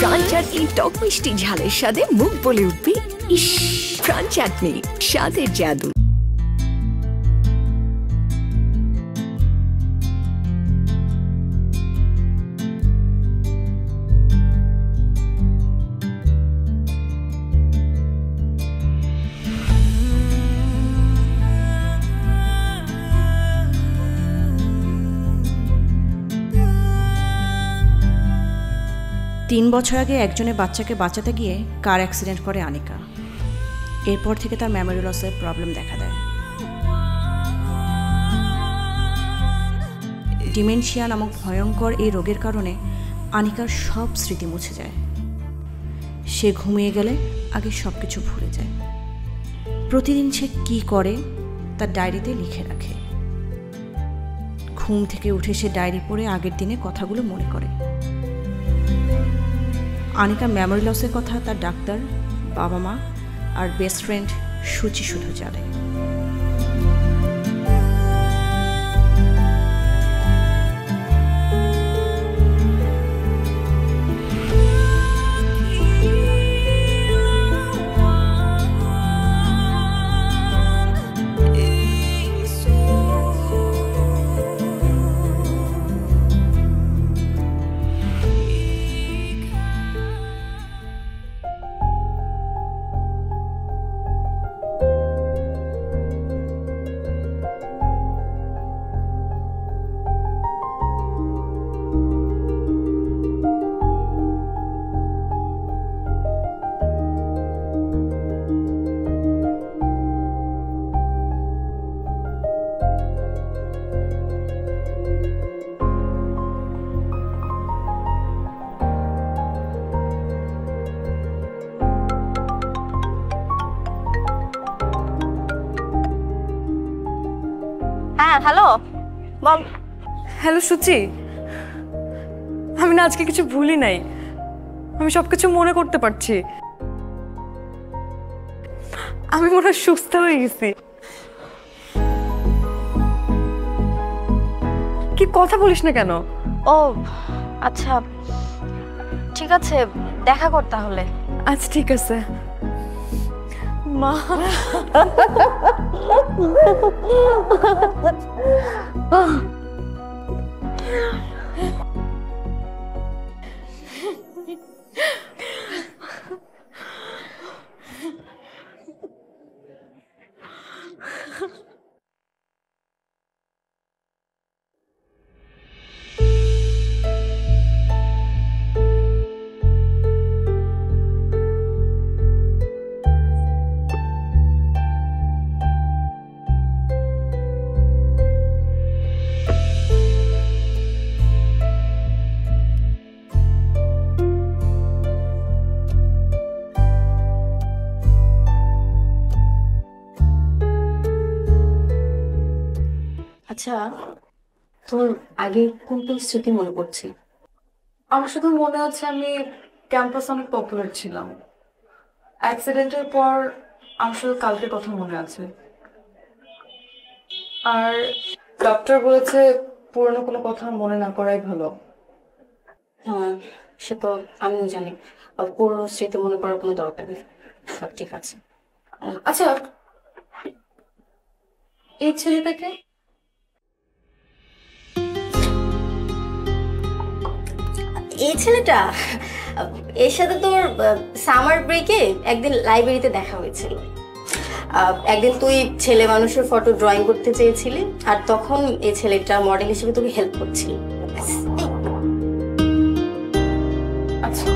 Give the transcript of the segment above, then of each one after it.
প্রাণ চাটনি টক মিষ্টি ঝালের স্বাদে মুখ বলে উঠবি ইস, প্রাণ চাটনি স্বাদের জাদু। 3 বছর আগে একজনের বাচ্চাকে বাঁচাতে গিয়ে কার অ্যাক্সিডেন্ট করে আনিকা। এরপর থেকে তার মেমোরি লসের প্রবলেম দেখা দেয়। ডিমেনশিয়া নামক ভয়ঙ্কর এই রোগের কারণে আনিকার সব স্মৃতি মুছে যায়। সে ঘুমিয়ে গেলে আগে সব কিছু ভুলে যায়। প্রতিদিন সে কী করে তার ডায়েরিতে লিখে রাখে। ঘুম থেকে উঠে সে ডায়েরি পড়ে আগের দিনে কথাগুলো মনে করে। আনিকার মেমোরি লসের কথা তার ডাক্তার, বাবা মা আর বেস্ট ফ্রেন্ড সুচি শুধু জানে। হ্যালো বল। হ্যালো সুচি, আমি না আজকে কিছু ভুলি নাই, আমি সবকিছু মনে করতে পারছি। আমি মনে হয় সুস্থ হয়ে গেছি। কি কথা বলিস না কেন? ও আচ্ছা ঠিক আছে, দেখা কর তাহলে। আচ্ছা ঠিক আছে মা। আচ্ছা, তোর আগে কোন কোন স্মৃতি মনে পড়ছে? আমার শুধু মনে আছে আমি ক্যাম্পাসে অনেক পপুলার ছিলাম। অ্যাক্সিডেন্টের পর আমার শুধু কালকের কথা মনে আছে। আর ডক্টর বলেছে পুরনো কোনো কথা মনে না করাই ভালো। হ্যাঁ, সে তো আমিও জানি, পুরো স্মৃতি মনে করার কোনো দরকার নেই। সব ঠিক আছে। আচ্ছা, এই ছেলেটাকে? এই ছেলেটা, এর সাথে তোর সামার ব্রেকে একদিন লাইব্রেরিতে দেখা হয়েছিল। একদিন তুই ছেলে মানুষের ফটো ড্রয়িং করতে চেয়েছিলি, আর তখন এই ছেলেটা মডেল হিসেবে তোকে হেল্প করছিল। আচ্ছা,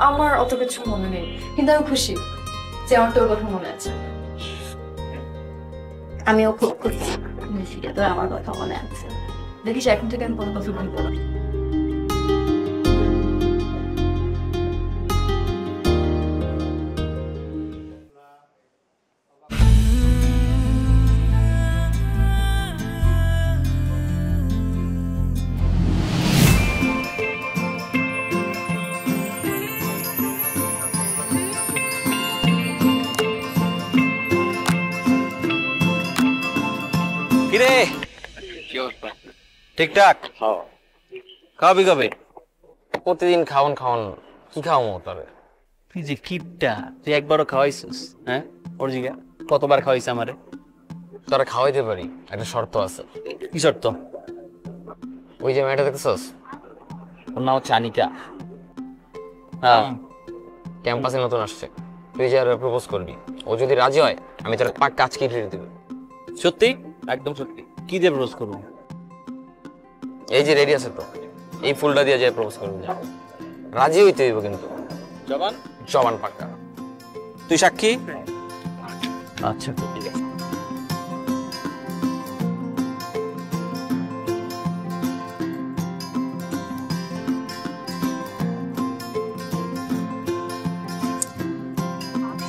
আমার অত কিছু মনে নেই, কিন্তু আমি খুশি যে আমার তোর কথা মনে আছে। আমিও খুব খুশি তোর আমার কথা মনে আছে। দেখিস এখন থেকে আমি কোনো কথা বলবো না। কিরে, ঠিকঠাক? খাওয়াবি কবে? প্রতিদিন খাওন খাওন কি খাওয়াবো তবে? তুই যে কিপটা, তুই একবারও খাওয়াইছিস? হ্যাঁ ওর জিগা কতবার খাওয়াইছে আমারে? তোরা খাওয়াইতে পারি, একটা শর্ত আছে। কি শর্ত? ওই যে মেয়েটা দেখতেছস, ওর নাম হচ্ছে আনিকা। হ্যাঁ ক্যাম্পাসে নতুন আসছে, তুই যে প্রপোজ করবি, ও যদি রাজি হয় আমি তোর পাক্কা আজকেই ট্রিট দেবো। সত্যি? একদম সত্যি? কি দিয়ে প্রপোজ করবো? এই যে রেডি আছে তো, এই ফুলটা দিয়ে যে প্রপোজ করবি, রাজি হইতে হইব কিন্তু। জবান? জবান পাক্কা। তুই সাক্ষী? আচ্ছা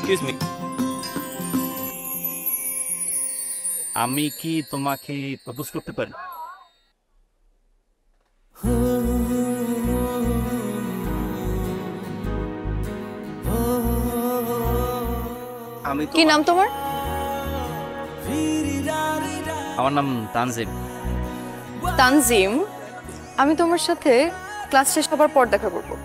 এক্সকিউজ মি, আমি কি তোমাকে প্রপোজ করতে পারি? কি নাম তোমার? আমার নাম তানজিম। তানজিম, আমি তোমার সাথে ক্লাস শেষ হবার পর দেখা করবো।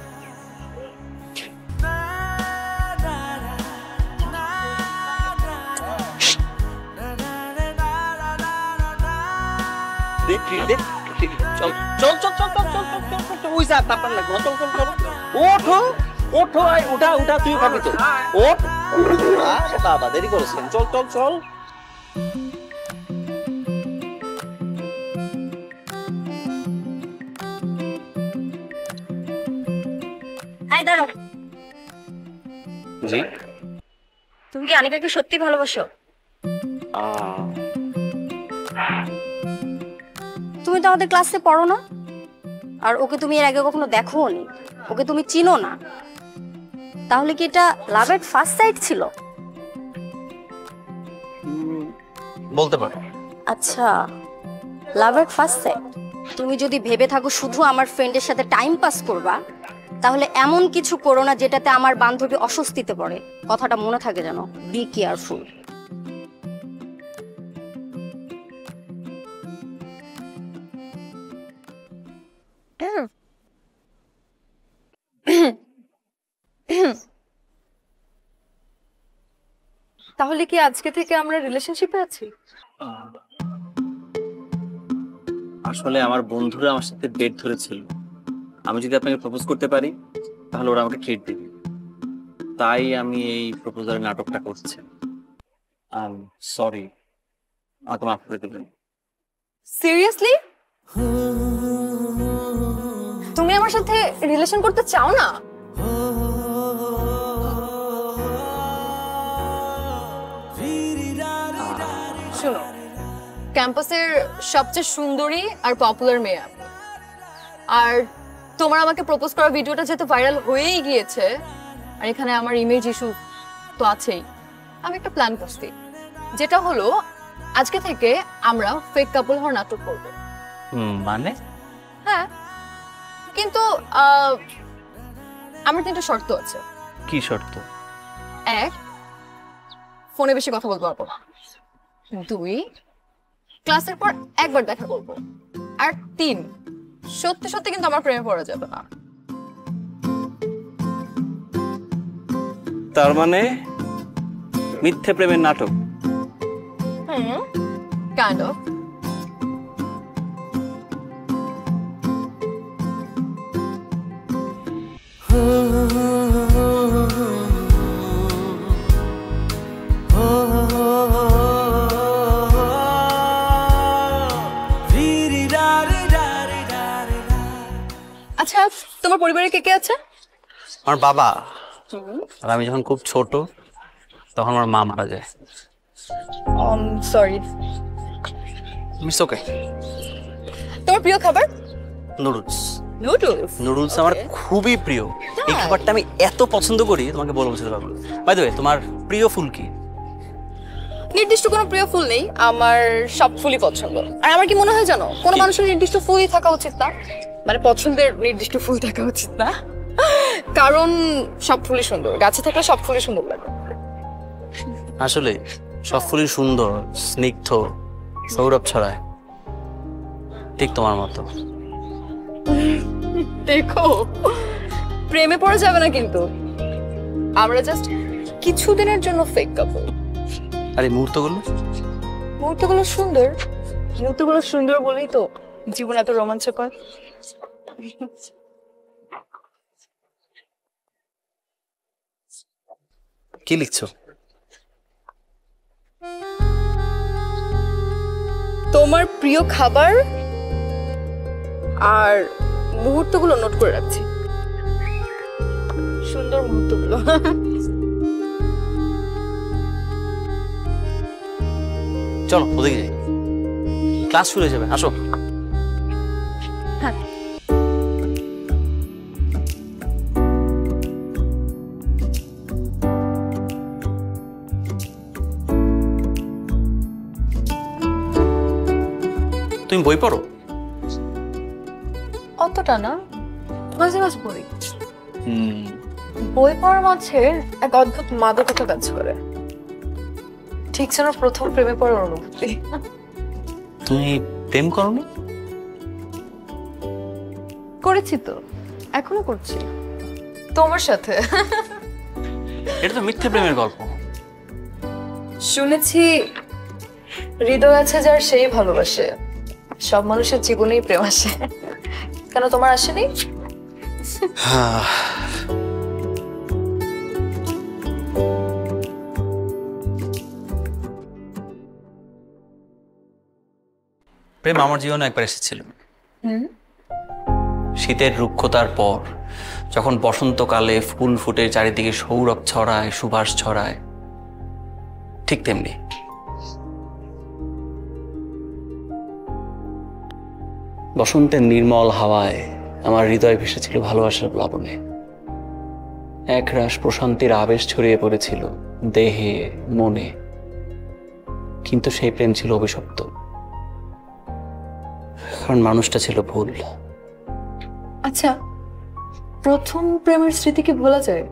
দেরি করেছেন, চল চল চল। হাই দাঁড়াও, জি? তুমি কি আনিকাকে সত্যি ভালোবাসো? তুমি তো আমাদের ক্লাসে পড়ো না, আর ওকে তুমি এর আগে কখনো দেখোনি, ওকে তুমি চিনো না, তাহলে কি এটা লাভ এট ফার্স্ট সাইট ছিল? বলতে পারো। আচ্ছা, লাভ এট ফার্স্ট সাইট। তুমি যদি ভেবে থাকো শুধু আমার ফ্রেন্ডের সাথে টাইম পাস করবা, তাহলে এমন কিছু করো না যেটাতে আমার বান্ধবী অস্বস্তিতে পড়ে। কথাটা মনে থাকে যেন, বি কেয়ারফুল। তাহলে কি আজকে থেকে আমরা রিলেশনশিপে আছি? আসলে আমার বন্ধুরা আমার সাথে ডেট ধরেছিল, আমি যদি আপনাকে প্রপোজ করতে পারি তাহলে ওরা আমাকে ট্রিট দিবে, তাই আমি এই প্রপোজালের নাটকটা করছি। সরি, আমাকে মাফ করে দেবেন। সিরিয়াসলি? তুমি আমার সাথে রিলেশন করতে চাও না? শোনো, ক্যাম্পাসের সবচেয়ে সুন্দরী আর পপুলার মেয়ে আমি, আর তোমার আমাকে প্রপোজ করা ভিডিওটা যেহেতু ভাইরাল হয়েই গিয়েছে, আর এখানে আমার ইমেজ ইস্যু তো আছেই, আমি একটা প্ল্যান করছি, যেটা হলো আজকে থেকে আমরা ফেক কাপল হওয়ার নাটক করবো। মানে? হ্যাঁ, কিন্তু আমার 3টা শর্ত আছে। কি শর্ত? 1, ফোনে বেশি কথা বলতে পারবো না। 2, ক্লাসের পর একবার দেখা করবো। আর 3, সত্যি সত্যি কিন্তু আমার প্রেমে পড়া যাবে না। তার মানে মিথ্যে প্রেমের নাটক? Kind of. আচ্ছা, তোমার পরিবারে কে কে আছে? আমার বাবা, আর আমি যখন খুব ছোট তখন আমার মা মারা যায়। সরি। It's okay. তোমার প্রিয় খাবার? নুডলস। নুডলস? নুডলস আমার খুবই প্রিয়। এই খাবারটা আমি এত পছন্দ করি তোমাকে বলে বোঝাতে পারবো না। বাই দ্য ওয়ে, তোমার প্রিয় ফুল কি? নির্দিষ্ট কোনো প্রিয় ফুল নেই, আমার সব ফুলই পছন্দ। আর আমার কি মনে হয় জানো, কোনো মানুষের নির্দিষ্ট ফুলই থাকা উচিত না, মানে পছন্দের নির্দিষ্ট ফুল থাকা উচিত না, কারণ সব ফুলই সুন্দর, গাছে থাকলে সব ফুলই সুন্দর লাগে। আসলে সব ফুলই সুন্দর, স্নিগ্ধ, সৌরভ ছড়ায়, ঠিক তোমার মতো। দেখো, প্রেমে পড়া যাবে না কিন্তু। আমরা জাস্ট কিছুদিনের জন্য ফেক কাপল। আরে মুহূর্তগুলো মুহূর্তগুলো সুন্দর বলেই তো জীবন এত রোমাঞ্চকর। কি লিখছো? তোমার প্রিয় খাবার আর মুহূর্তগুলো নোট করে রাখছি, সুন্দর মুহূর্তগুলো। চলো ওদিকে যাই, ক্লাস শুরু হয়ে যাবে, আসো। হ্যাঁ, তুমি বই পড়ো? অতটা না, মাঝে মাঝে পড়ি। বই পড়ার মাঝে এক অদ্ভুত মাদকতা কাজ করে, ঠিক যেন প্রথম প্রেমে পড়ার অনুভূতি। তুমি প্রেম করোনি? করেছি তো, এখনো করছি তোমার সাথে। এটা তো মিথ্যে প্রেমের গল্প। শুনেছি হৃদয় আছে যার সেই ভালোবাসে, সব মানুষের জীবনেই প্রেম আসে, কেন তোমার আসেনি? প্রেম আমার জীবনে একবার এসেছিল, শীতের রুক্ষতার পর, যখন বসন্তকালে ফুল ফুটে চারিদিকে সৌরভ ছড়ায়, সুবাস ছড়ায়, ঠিক তেমনি বসন্তের নির্মল হাওয়ায় আমার হৃদয় ভেসেছিল ভালোবাসার প্লাবনে। একরাশ প্রশান্তির আবেশ ছড়িয়ে পড়েছিল দেহে মনে, কিন্তু সেই প্রেম ছিল অভিশপ্ত, কারণ মানুষটা ছিল ভুল। আচ্ছা, প্রথম প্রেমের স্মৃতি কি ভোলা যায়?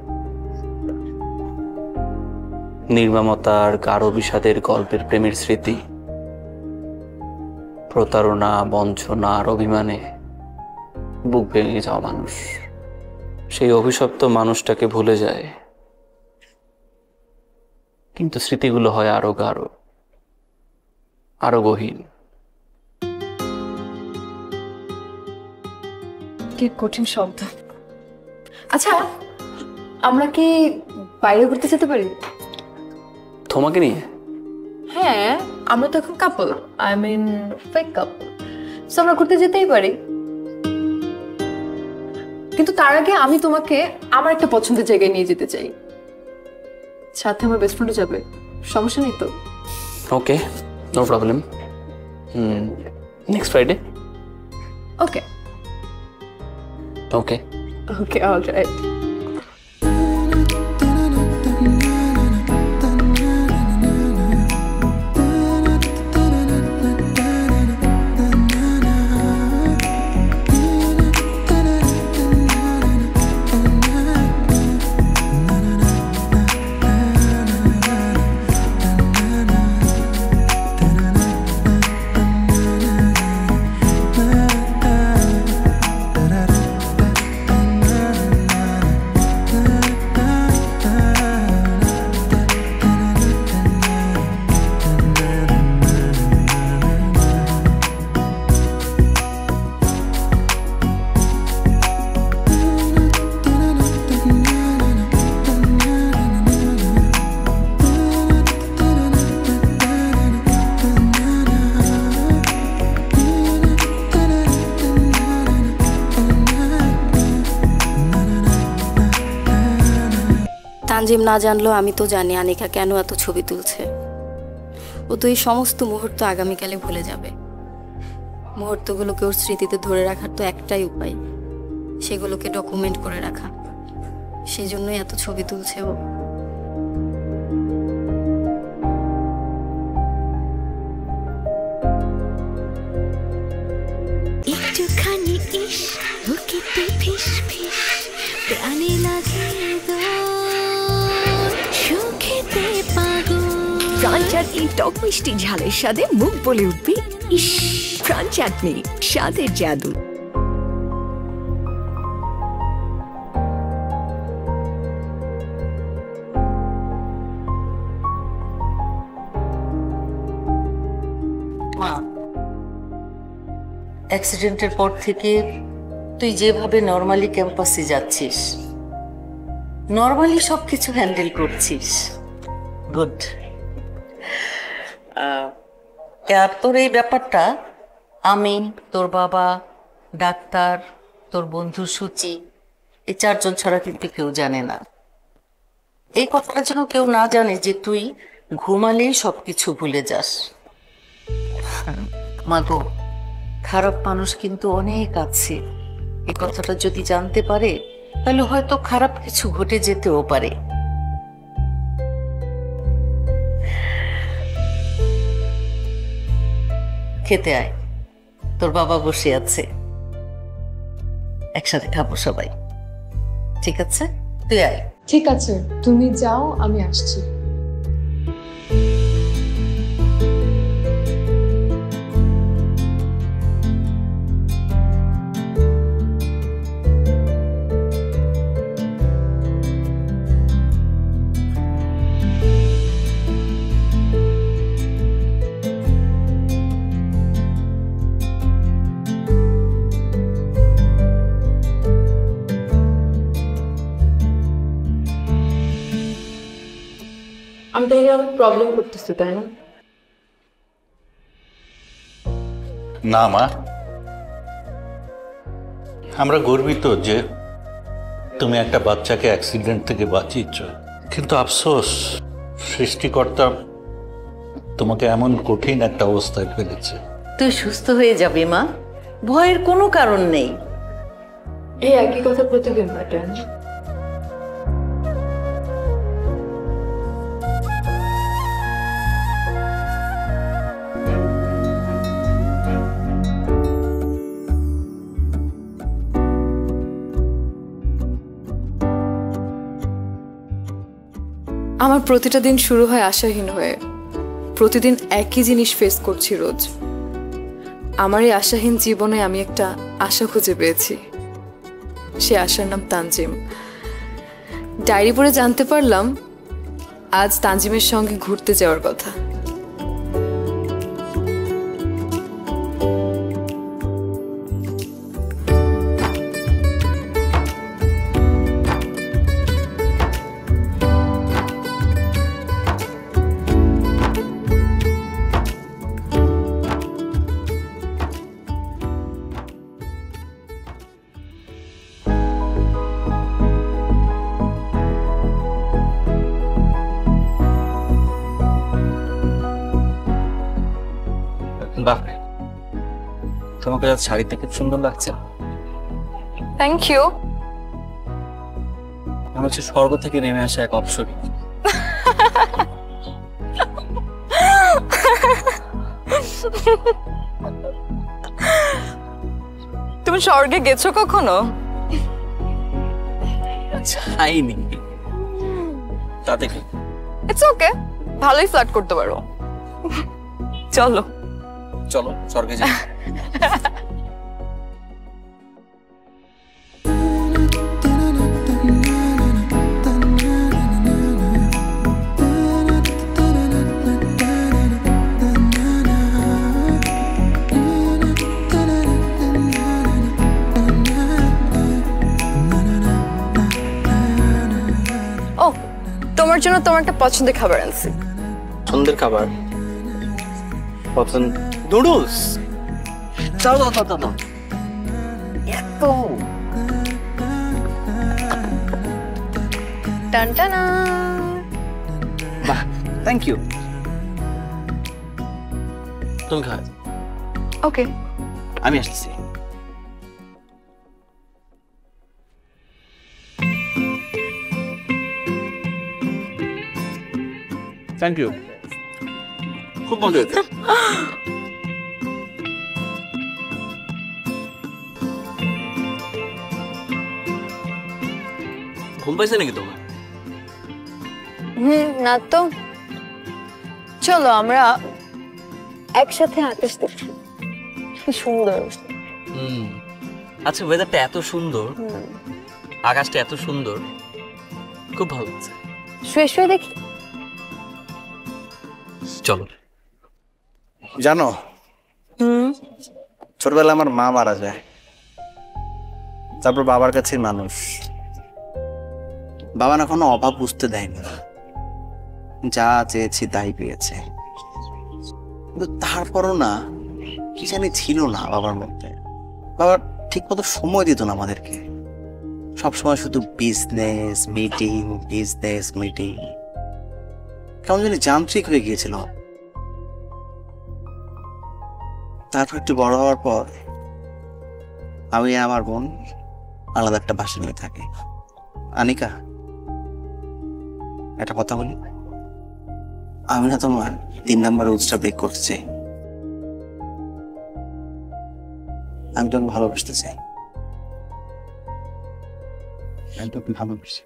নির্মমতার গাঢ় বিষাদের গল্পের প্রেমের স্মৃতি, প্রতারণা, বঞ্চনা আর অভিমানে বুক ভেঙে যাওয়া মানুষ সেই অভিশপ্ত মানুষটাকে ভুলে যায়, কিন্তু স্মৃতিগুলো হয় আরো গাঢ়, আরো গহীন। কি কঠিন শব্দ। আচ্ছা, আমরা কি বাইরে ঘুরতে যেতে পারি? তোমাকে নিয়ে? হ্যাঁ, আমরা তো এখন couple, I mean fake couple, so আমরা ঘুরতে যেতেই পারি। কিন্তু তার আগে আমি তোমাকে আমার একটা পছন্দের জায়গায় নিয়ে যেতে চাই, সাথে আমার বেস্ট ফ্রেন্ডও যাবে, সমস্যা নেই তো? Okay, no problem. Next Friday? Okay okay okay, alright. Tanjim না জানলেও আমি তো জানি আনিকা কেন এত ছবি তুলছে। ও তো এই সমস্ত মুহূর্ত আগামীকালে ভুলে যাবে। মুহূর্তগুলোকে ওর স্মৃতিতে ধরে রাখার তো একটাই উপায়, সেগুলোকে ডকুমেন্ট করে রাখা। সেই জন্যই এত ছবি তুলছে ও। একটুখানি ইস বুকেতে ফিস ফিস প্রাণে লাগে সুখেতে পাগল। প্রাণ চাটনি টক মিষ্টি ঝালের স্বাদে মুখ বলে উঠবি ইস। প্রাণ চাটনি, স্বাদের জাদু। অ্যাক্সিডেন্টের পর থেকে তুই যেভাবে নর্মালি ক্যাম্পাসে যাচ্ছিস, নর্মালি সবকিছু হ্যান্ডেল করছিস, গুড। আর তোর এই ব্যাপারটা আমি, তোর বাবা, ডাক্তার, তোর বন্ধু সূচি, এই 4 জন ছাড়া কিন্তু কেউ জানে না। এই কথাটা যেন কেউ না জানে যে তুই ঘুমালেই সবকিছু ভুলে যাস। মাগো, খারাপ মানুষ কিন্তু অনেক আছে। এই কথাটা যদি জানতে পারে তাহলে হয়তো খারাপ কিছু ঘটে যেতেও পারে। খেতে আয়, তোর বাবা বসে আছে, একসাথে খাবো সবাই। ঠিক আছে, তুই আয়। ঠিক আছে, তুমি যাও, আমি আসছি। আমি তো এখানে অনেক প্রবলেম করতেছি, তাই না? না মা, আমরা গর্বিত যে তুমি একটা বাচ্চাকে অ্যাক্সিডেন্ট থেকে বাঁচিয়েছ, কিন্তু আফসোস সৃষ্টিকর্তা তোমাকে এমন কঠিন একটা অবস্থায় ফেলেছে। তুই সুস্থ হয়ে যাবি মা, ভয়ের কোনো কারণ নেই। এই একই কথা প্রতিদিন পাঠান। আমার প্রতিটা দিন শুরু হয় আশাহীন হয়ে। প্রতিদিন একই জিনিস ফেস করছি রোজ। আমার এই আশাহীন জীবনে আমি একটা আশা খুঁজে পেয়েছি। সে আশার নাম তানজিম। ডায়েরি পড়ে জানতে পারলাম আজ তানজিমের সঙ্গে ঘুরতে যাওয়ার কথা। বাহ, তোমাকে আজ শাড়িতে খুব সুন্দর লাগছে। Thank you. আমার হচ্ছে স্বর্গ থেকে নেমে আসা এক অপসরী। তুমি স্বর্গে গেছো কখনো? যাইনি, তাতে কি? ইটস ওকে, ভালোই ফ্লার্ট করতে পারো। চলো চলো স্বর্গে যাই। ও, তোমার জন্য তোমার একটা পছন্দের খাবার আনছি। পছন্দের খাবার? পছন্দ নুডলস? দাও দাও দাও দাও। এত টানটানা। বাহ, থ্যাংক ইউ। তুমি খাও। ওকে, আমি আসছি। থ্যাংক ইউ, খুব মজা হয়েছে। ঘুম পাইছে নাকি তোমার? না তো। চলো আমরা একসাথে আকাশ দেখি, কি সুন্দর। আচ্ছা, ওয়েদারটা এত সুন্দর, আকাশটা এত সুন্দর, খুব ভালো লাগছে। শুয়ে শুয়ে দেখি। চলো। জানো, ছোটবেলায় আমার মা মারা যায়, তারপর বাবার কাছে মানুষ। বাবা না কোনো অভাব বুঝতে দেয়নি, যা চেয়েছি তাই পেয়েছে। কিন্তু তারপরও না কি জানি ছিল না বাবার মধ্যে। বাবা ঠিক মতো সময় দিত না আমাদেরকে, সবসময় শুধু বিজনেস মিটিং, কেমন জানি যান্ত্রিক হয়ে গিয়েছিল। তারপর একটু বড় হওয়ার পর আমি আমার বোন আলাদা একটা বাসা নিয়ে থাকি। আনিকা, একটা কথা বলি, আমি না তোমার 3 নম্বর রুলসটা ব্রেক করতে চাই। আমি তোমাকে ভালোবাসতে চাই, আমি তোকে ভালোবাসি।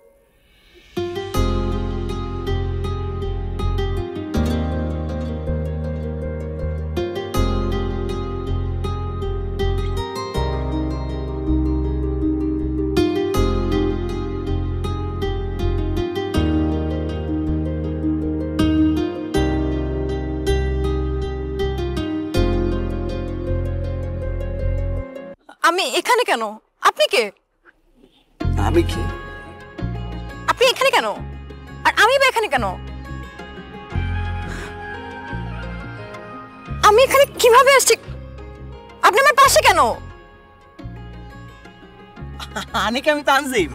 আমি এখানে কেন? আপনি কে? আমি কি? আপনি এখানে কেন? আর আমি বা এখানে কেন? আমি এখানে কিভাবে আসছি? আপনি আমার পাশে কেন? আনিকা, আমি তানজিম।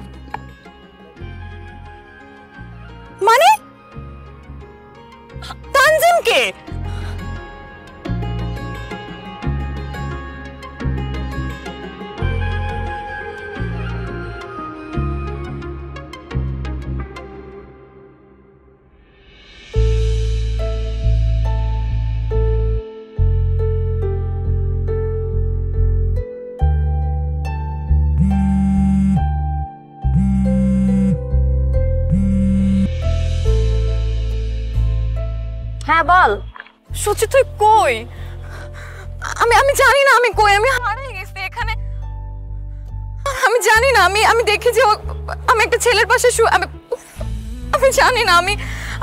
মানে তানজিম কে? হ্যাঁ বল। সত্যি তুই কই? আমি জানি না আমি কই, আমি হারিয়ে গেছি এখানে। আমি জানি না, আমি দেখেছি আমি একটা ছেলের পাশে আমি জানি না,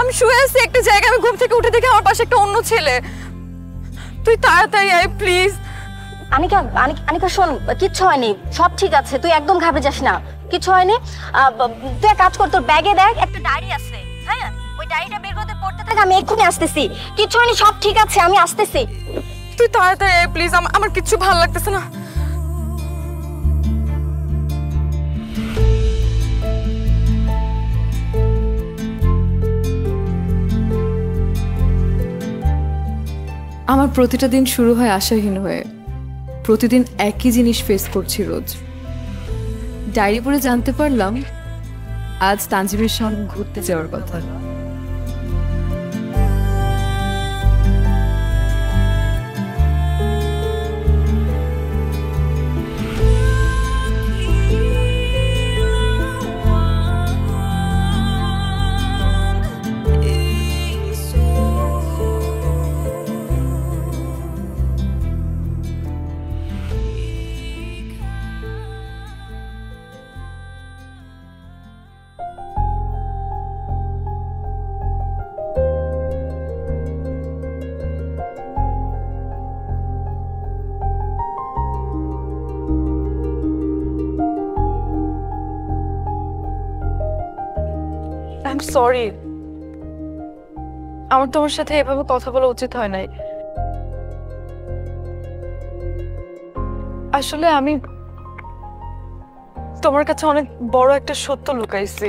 আমি শুয়ে আছি একটা জায়গায়, আমি ঘুম থেকে উঠে দেখি আমার পাশে একটা অন্য ছেলে। তুই তাড়াতাড়ি আয় প্লিজ। আনিকা শোন, কিচ্ছু হয়নি, সব ঠিক আছে, তুই একদম ঘাবড়ে যাস না, কিচ্ছু হয়নি। তুই এক কাজ কর, তোর ব্যাগে দেখ একটা ডায়েরি আছে, হ্যাঁ ওই ডায়েরিটা বের করতে পড়তে থাক, আমি এক্ষুনি আসতেছি। কিচ্ছু হয়নি, সব ঠিক আছে, আমি আসতেছি। তুই তাড়াতাড়ি আয় প্লিজ, আমার কিচ্ছু ভালো লাগতেছে না। আমার প্রতিটা দিন শুরু হয় আশাহীন হয়ে, প্রতিদিন একই জিনিস ফেস করছি রোজ। ডায়েরি পড়ে জানতে পারলাম আজ তানজিমের সঙ্গে ঘুরতে যাওয়ার কথা। আই এম সরি, আমার তোমার সাথে এভাবে কথা বলা উচিত হয় নাই। আসলে আমি তোমার কাছে অনেক বড় একটা সত্য লুকাইছি।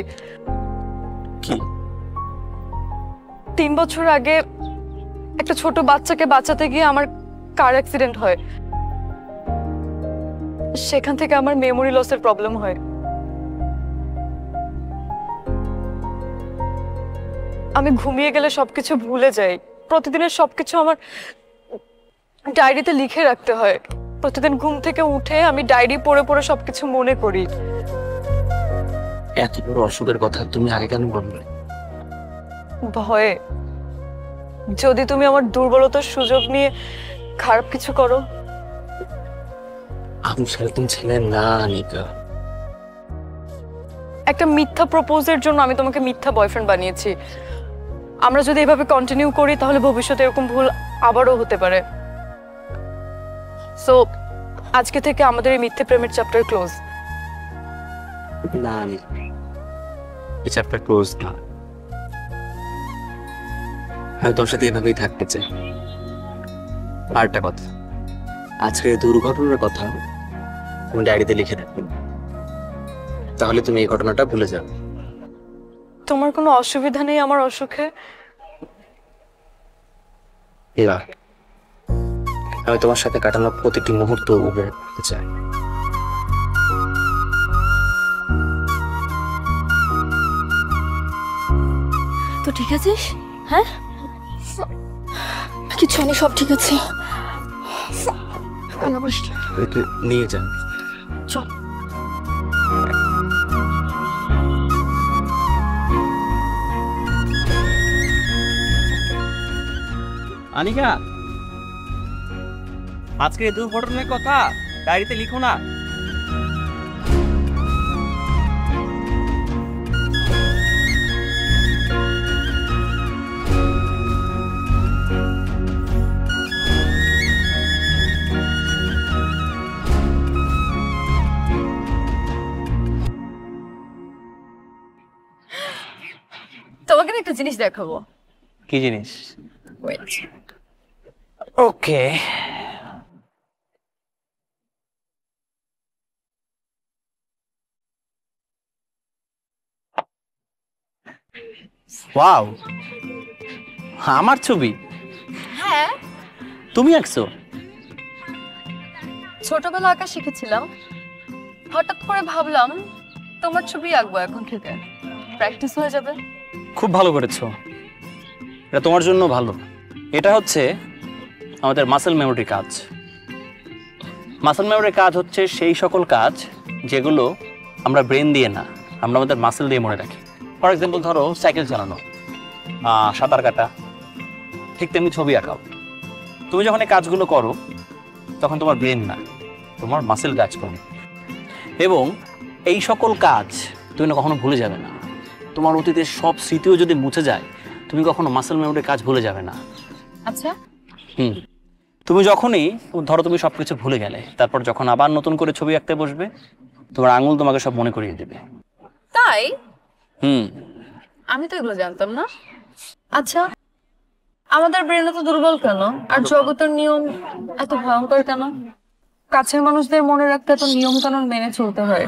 কি? 3 বছর আগে একটা ছোট বাচ্চাকে বাঁচাতে গিয়ে আমার কার অ্যাক্সিডেন্ট হয়, সেখান থেকে আমার মেমোরি লসের প্রবলেম হয়। আমি ঘুমিয়ে গেলে সবকিছু ভুলে যাই, প্রতিদিনের সবকিছু আমার ডায়েরিতে লিখে রাখতে হয়। প্রতিদিন ঘুম থেকে উঠে আমি ডায়েরি পড়ে পড়ে সবকিছু মনে করি। এত বড় অসুখের কথা তুমি আগে কেন বললে? ভয়ে, যদি তুমি আমার দুর্বলতার সুযোগ নিয়ে খারাপ কিছু করো। আমি সেরকম ছেলে না আনিকা। একটা মিথ্যা প্রপোজের জন্য আমি তোমাকে মিথ্যা বয়ফ্রেন্ড বানিয়েছি। আমরা যদি এভাবে কন্টিনিউ করি তাহলে ভবিষ্যতে এরকম ভুল আবারও হতে পারে। সো আজকে থেকে আমাদের এই মিথ্যে প্রেমের চ্যাপ্টার ক্লোজ। না এই চ্যাপ্টার ক্লোজ না, আমি তোর সাথে এভাবেই থাকতে চাই। আর একটা কথা, আজকের দুর্ঘটনার কথা তুমি ডায়েরিতে লিখে রাখবে, তাহলে তুমি এই ঘটনাটা ভুলে যাবে। তোমার কোনো অসুবিধা নেই আমার অসুখে? এরা আমি তোমার সাথে কাটানো প্রতিটি মুহূর্ত উপভোগ করতে চাই। তো ঠিক আছিস? হ্যাঁ, কিছু হয়নি, সব ঠিক আছে। নিয়ে যান। চল। আনিকা, আজকে এই দুর্ঘটনার কথা ডায়েরিতে লিখো না। তোমাকে না একটা জিনিস দেখাবো। কি জিনিস? ওয়েট। ওকে, ওয়াও, আমার ছবি? হ্যাঁ, তুমি আঁকছো? ছোটবেলা আঁকা শিখেছিলাম, হঠাৎ করে ভাবলাম তোমার ছবি আঁকবো এখন থেকে, প্র্যাকটিস হয়ে যাবে। খুব ভালো করেছো, এটা তোমার জন্য ভালো। এটা হচ্ছে আমাদের মাসেল মেমোরির কাজ। মাসেল মেমোরির কাজ হচ্ছে সেই সকল কাজ যেগুলো আমরা ব্রেন দিয়ে না, আমরা আমাদের মাসেল দিয়ে মনে রাখি। ফর এক্সাম্পল ধরো সাইকেল চালানো, সাঁতার কাটা, ঠিক তেমনি ছবি আঁকাও। তুমি যখন এই কাজগুলো করো তখন তোমার ব্রেন না, তোমার মাসেল কাজ করবে, এবং এই সকল কাজ তুমি না কখনো ভুলে যাবে না। তোমার অতীতের সব স্মৃতিও যদি মুছে যায়, তুমি কখনো মাসেল মেমোরির কাজ ভুলে যাবে না। আচ্ছা, তুমি যখনই ধরো তুমি সবকিছু ভুলে গেলে, তারপর যখন আবার নতুন করে ছবি আঁকতে বসবে, তোমার আঙুল তোমাকে সব মনে করিয়ে দেবে। তাই? আমি তো এগুলো জানতাম না। আচ্ছা, আমাদের ব্রেন এত দুর্বল কেন, আর জগতের নিয়ম এত ভয়ঙ্কর কেন? কাছের মানুষদের মনে রাখতে এত নিয়ম কানুন মেনে চলতে হয়।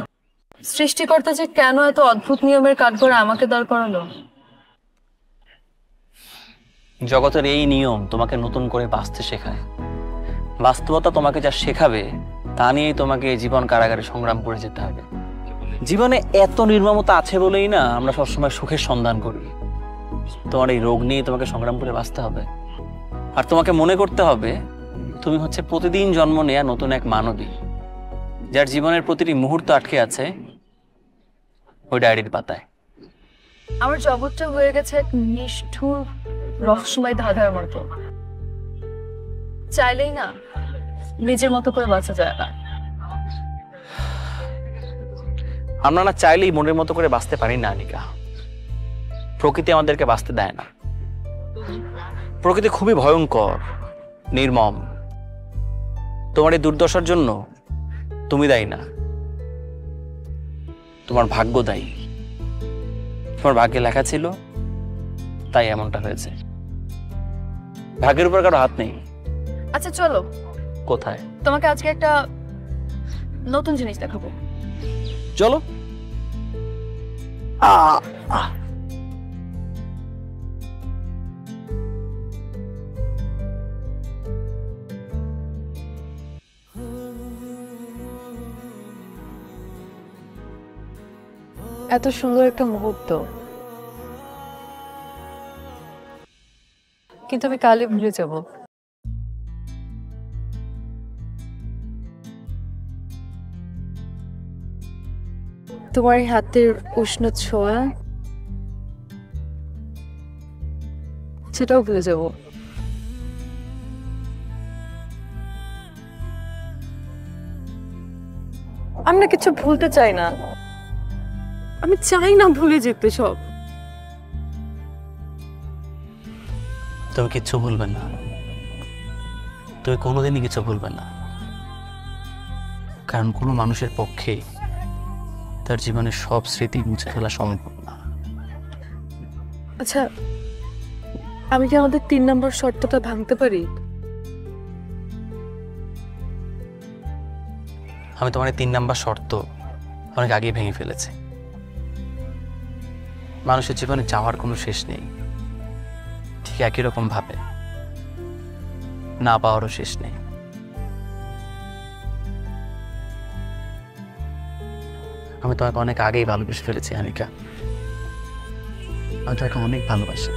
সৃষ্টিকর্তা যে কেন এত অদ্ভুত নিয়মের কাঠগড়ে আমাকে দাঁড় করালো? জগতের এই নিয়ম তোমাকে নতুন করে বাঁচতে শেখায়। বাস্তবতা তোমাকে যা শেখাবে তা নিয়েই তোমাকে জীবন কারাগারে সংগ্রাম করে যেতে হবে। জীবনে এত নির্মমতা আছে বলেই না আমরা সবসময় সুখের সন্ধান করি। তোমার এই রোগ নিয়ে তোমাকে সংগ্রাম করে বাঁচতে হবে। আর তোমাকে মনে করতে হবে তুমি হচ্ছে প্রতিদিন জন্ম নেয়া নতুন এক মানবী, যার জীবনের প্রতিটি মুহূর্ত আটকে আছে ওই ডায়েরির পাতায়। আমার জগৎটা হয়ে গেছে এক নিষ্ঠুর রহস্যময় ধাঁধার মতো, চাইলেই না নিজের মতো করে বাঁচা যায় না। আমরা না চাইলেই মনের মতো করে বাঁচতে পারি না আনিকা। প্রকৃতি আমাদেরকে বাঁচতে দেয় না। প্রকৃতি খুবই ভয়ঙ্কর, নির্মম। তোমার এই দুর্দশার জন্য তুমি দায়ী না, তোমার ভাগ্য দায়ী। তোমার ভাগ্যে লেখা ছিল তাই এমনটা হয়েছে। ভাগ্যের উপর কারো হাত নেই। আচ্ছা চলো। কোথায়? তোমাকে আজকে একটা নতুন জিনিস দেখাবো। চলো। এত সুন্দর একটা মুহূর্ত, কিন্তু আমি কালই ভুলে যাব। তোমার হাতের উষ্ণ ছোঁয়া, সেটাও ভুলে যাব। আমি না কিছু ভুলতে চাই না, আমি চাই না ভুলে যেতে সব। তুমি কিচ্ছু ভুলবে না, তুমি কোনোদিনই কিছু ভুলবে না। কারণ কোনো মানুষের পক্ষে তার জীবনের সব স্মৃতি মুছে ফেলা সম্ভব না। আচ্ছা, আমি কি আমাদের 3 নম্বর শর্তটা ভাঙতে পারি? আমি তোমার 3 নাম্বার শর্ত অনেক আগেই ভেঙে ফেলেছি। মানুষের জীবনে চাওয়ার কোনো শেষ নেই, ঠিক একই রকম ভাবে না পাওয়ারও শেষ নেই। আমি তোমাকে অনেক আগেই ভালোবেসে ফেলেছি আনিকা, আমি তোমাকে অনেক ভালোবাসি।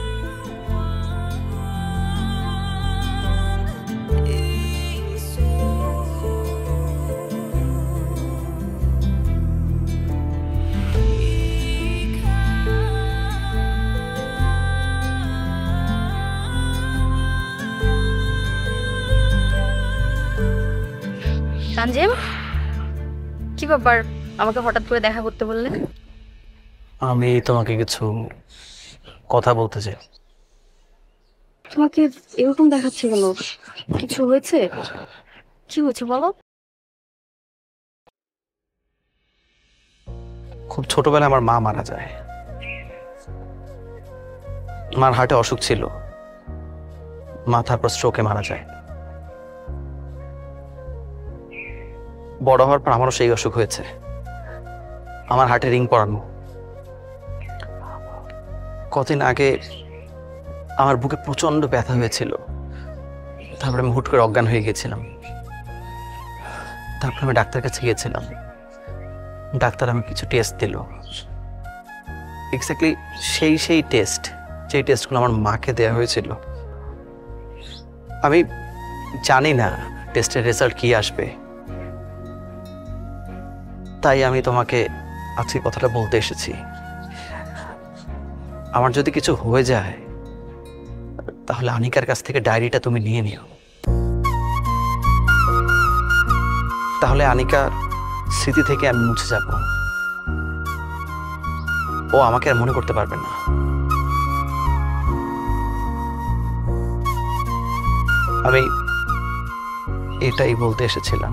তানজিম, কি ব্যাপার আমাকে হঠাৎ করে দেখা করতে বললেন? আমি তোমাকে কিছু কথা বলতে চাই। তোমাকে এরকম দেখাচ্ছে কেন? কিছু হয়েছে? কি হয়েছে বলো। খুব ছোটবেলায় আমার মা মারা যায়। মার হার্টে অসুখ ছিল, মা তারপর স্ট্রোকে মারা যায়। বড় হওয়ার পর আমারও সেই অসুখ হয়েছে, আমার হার্টে রিং পরানো। কদিন আগে আমার বুকে প্রচন্ড ব্যথা হয়েছিল, তারপরে আমি হুট করে অজ্ঞান হয়ে গেছিলাম। তারপরে আমি ডাক্তারের কাছে গিয়েছিলাম, ডাক্তার আমি কিছু টেস্ট দিল, এক্স্যাক্টলি সেই টেস্ট যেই টেস্টগুলো আমার মাকে দেওয়া হয়েছিল। আমি জানি না টেস্টের রেজাল্ট কি আসবে, তাই আমি তোমাকে আজকে কথাটা বলতে এসেছি। আমার যদি কিছু হয়ে যায় তাহলে আনিকার কাছ থেকে ডায়েরিটা তুমি নিয়ে নিও, তাহলে আনিকার স্মৃতি থেকে আমি মুছে যাব, ও আমাকে আর মনে করতে পারবে না। আমি এটাই বলতে এসেছিলাম,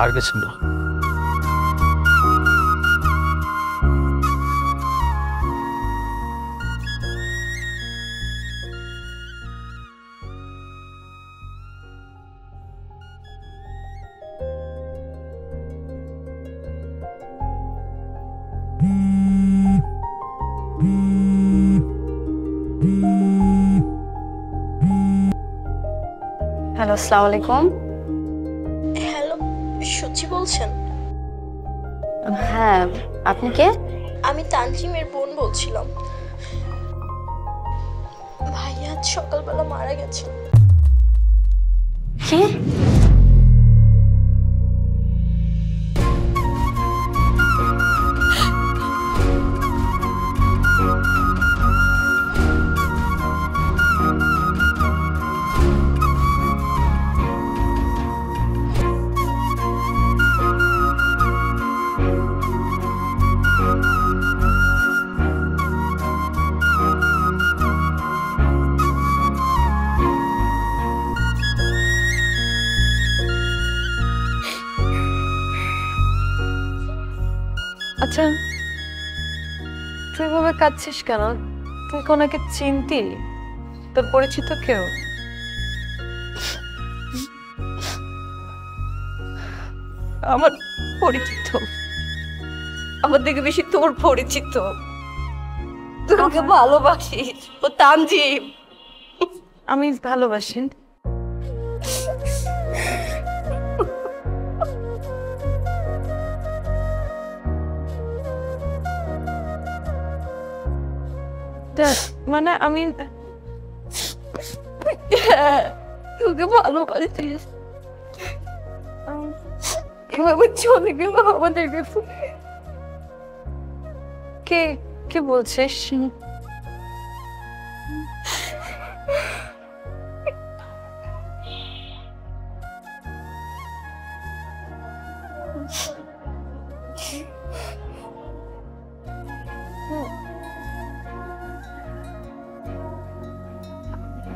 আর কিছু না। হ্যালো, আসসালামু আলাইকুম। হ্যালো, সূচি বলছেন? হ্যাঁ, আপনি কে? আমি তানজিমের বোন বলছিলাম। ভাইয়া আজ সকালবেলা মারা গেছেন। কি? আচ্ছা, তুই ভাবে কাঁদছিস কেন? তুই কোনাকে চিনতি? তোর পরিচিত কেউ? আমার পরিচিত, আমার থেকে বেশি তোর পরিচিত। তুই ওকে ভালোবাসিস, ও তানজিম। আমি ভালোবাসি। মানে আমি তোকে ভালোবাসিস, এভাবে চলে গেল আমাদেরকে। কে কে বলছিস?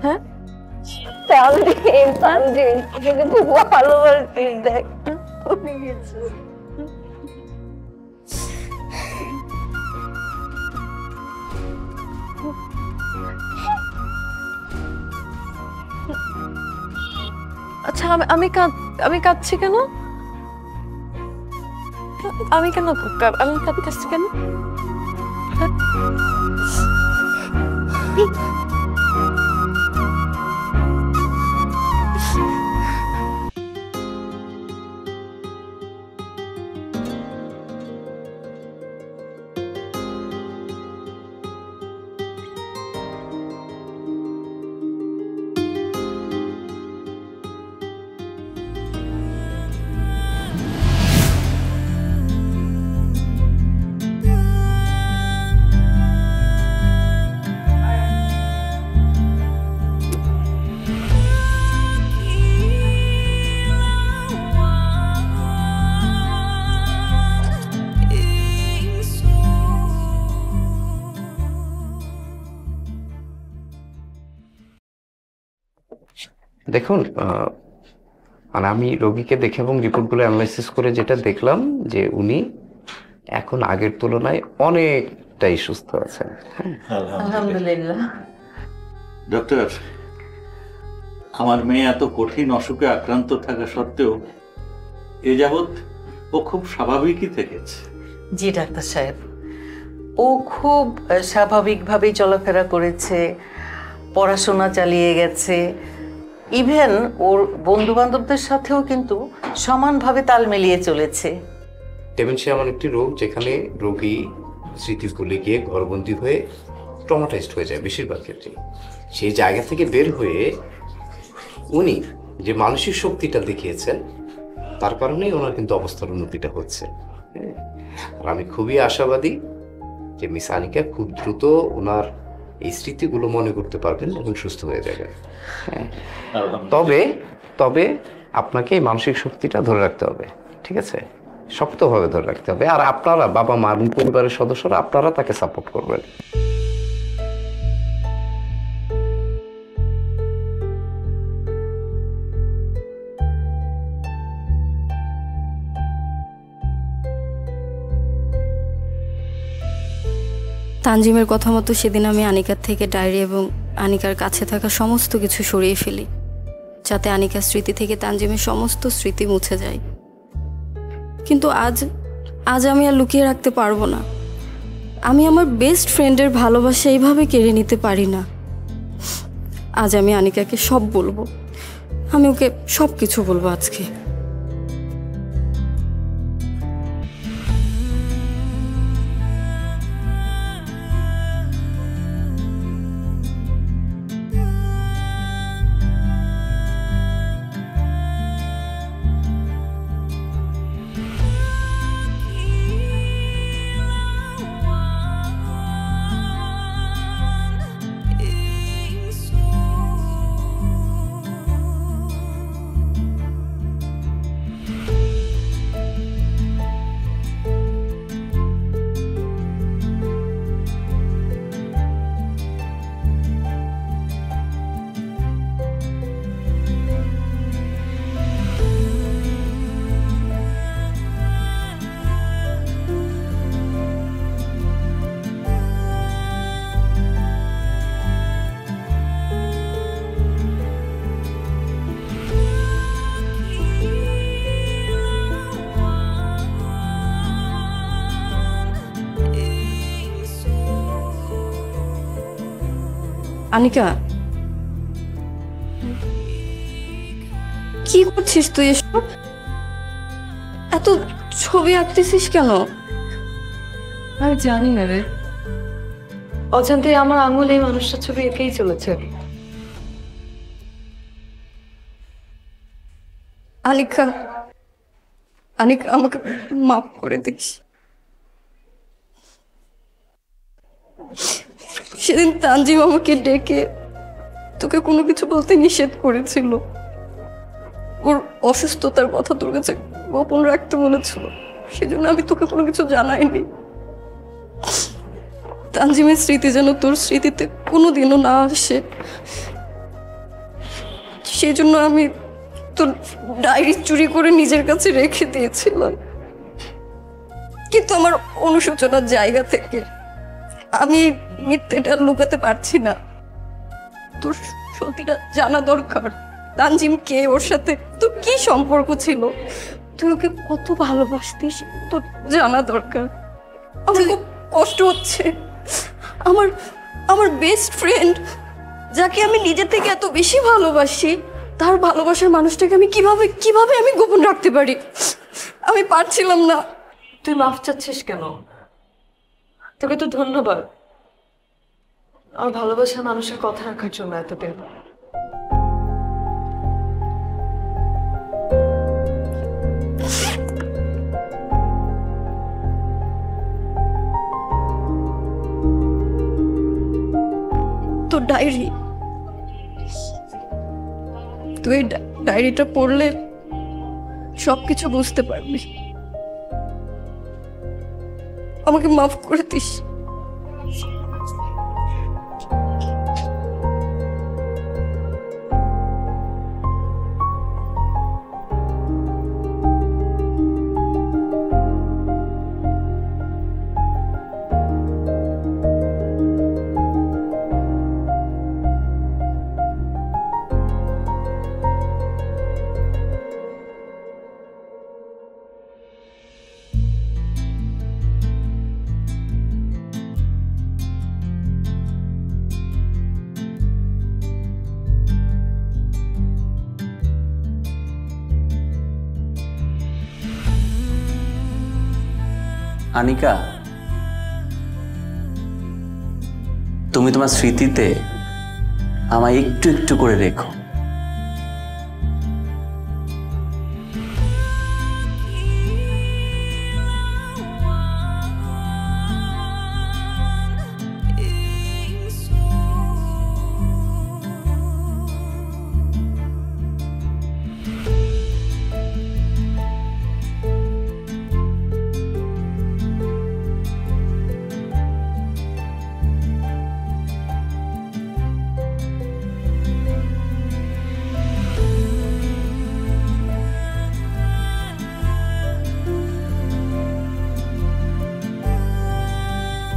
হ্যাঁ, তাহলে তানজিম তোকে খুব ভালোবাসিস। দেখ লেগেছে। আচ্ছা আমি কাঁদছি কেন? আমি কাঁদতেছি কেন? দেখুন, মানে আমি রোগীকে দেখে এবং রিপোর্টগুলো অ্যানালাইসিস করে যেটা দেখলাম যে উনি এখন আগের তুলনায় অনেকটাই সুস্থ আছেন। আলহামদুলিল্লাহ। ডক্টর, আমার মেয়ে এত কঠিন অসুখে আক্রান্ত থাকা সত্ত্বেও এ যাবৎ ও খুব স্বাভাবিকই থেকেছে। জি ডাক্তার সাহেব, ও খুব স্বাভাবিকভাবেই চলাফেরা করেছে, পড়াশোনা চালিয়ে গেছে, ইভেন ওর বন্ধু বান্ধবদের সাথেও কিন্তু সমানভাবে তাল মিলিয়ে চলেছে। ডেমেনশিয়া এমন একটি রোগ যেখানে রোগী স্মৃতি ভুলে গিয়ে ঘরবন্দি হয়ে ট্রমাটাইজড হয়ে যায় বেশিরভাগ ক্ষেত্রে। সেই জায়গা থেকে বের হয়ে উনি যে মানসিক শক্তিটা দেখিয়েছেন তার কারণেই ওনার কিন্তু অবস্থার উন্নতিটা হচ্ছে। আর আমি খুবই আশাবাদী যে মিস আনিকা খুব দ্রুত ওনার এই স্মৃতিগুলো মনে করতে পারবেন এবং সুস্থ হয়ে যাবেন। তবে আপনাকে এই মানসিক শক্তিটা ধরে রাখতে হবে, ঠিক আছে? শক্তভাবে ধরে রাখতে হবে। আর আপনারা বাবা মা এবং পরিবারের সদস্যরা আপনারা তাকে সাপোর্ট করবেন। তানজিমের কথা মতো সেদিন আমি আনিকার থেকে ডায়েরি এবং আনিকার কাছে থাকা সমস্ত কিছু সরিয়ে ফেলি, যাতে আনিকার স্মৃতি থেকে তানজিমের সমস্ত স্মৃতি মুছে যায়। কিন্তু আজ আমি আর লুকিয়ে রাখতে পারবো না। আমি আমার বেস্ট ফ্রেন্ডের ভালোবাসা এইভাবে কেড়ে নিতে পারি না। আজ আমি আনিকাকে সব বলবো, আমি ওকে সব কিছু বলবো আজকে। আনিকা, কি করছিস তুই এসব? এত ছবি আঁকতেছিস কেন? আমি জানি না রে, অজান্তে আমার আঙুল এই মানুষটার ছবি এঁকেই চলেছে। আনিকা, আনিকা আমাকে মাফ করে দিস। সেদিন তানজিম আমাকে ডেকে তোকে কোনো কিছু বলতে নিষেধ করেছিল। ওর অসুস্থতার কথা তোর কাছে গোপন রাখতে বলেছিল, সেজন্য আমি তোকে কোনো কিছু জানাইনি। তানজিমের স্মৃতি যেন তোর স্মৃতিতে কোনোদিনও না আসে, সেই জন্য আমি তোর ডায়েরি চুরি করে নিজের কাছে রেখে দিয়েছিলাম, কিন্তু আমার অনুশোচনার জায়গা থেকে আমি মিথ্যেটা লুকাতে পারছি না। তোর সত্যিটা জানা দরকার। তানজিম কে, ওর সাথে তোর কি সম্পর্ক ছিল, তুই ওকে কত ভালোবাসতিস, তোর জানা দরকার। আমার খুব কষ্ট হচ্ছে। আমার বেস্ট ফ্রেন্ড, যাকে আমি নিজে থেকে এত বেশি ভালোবাসি, তার ভালোবাসার মানুষটাকে আমি কিভাবে আমি গোপন রাখতে পারি? আমি পারছিলাম না। তুই মাফ চাচ্ছিস কেন? তোকে তো ধন্যবাদ আমার ভালোবাসার মানুষের কথা রাখার জন্য এতদিন। তোর ডায়েরি, তুই ডায়েরিটা পড়লে সবকিছু বুঝতে পারবি। আমাকে মাফ করে দিস। আনিকা, তুমি তোমার স্মৃতিতে আমায় একটু একটু করে রেখো।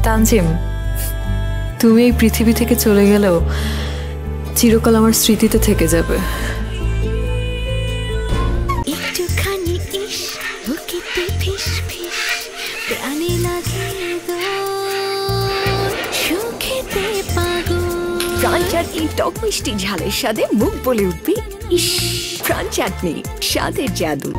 তানজিম, তুমি এই পৃথিবী থেকে চলে গেলেও চিরকাল আমার স্মৃতিতে থেকে যাবে। প্রাণ চাটনি টক মিষ্টি ঝালের স্বাদে মুখ বলে উঠবি ইস। প্রাণ চাটনি, স্বাদের জাদু।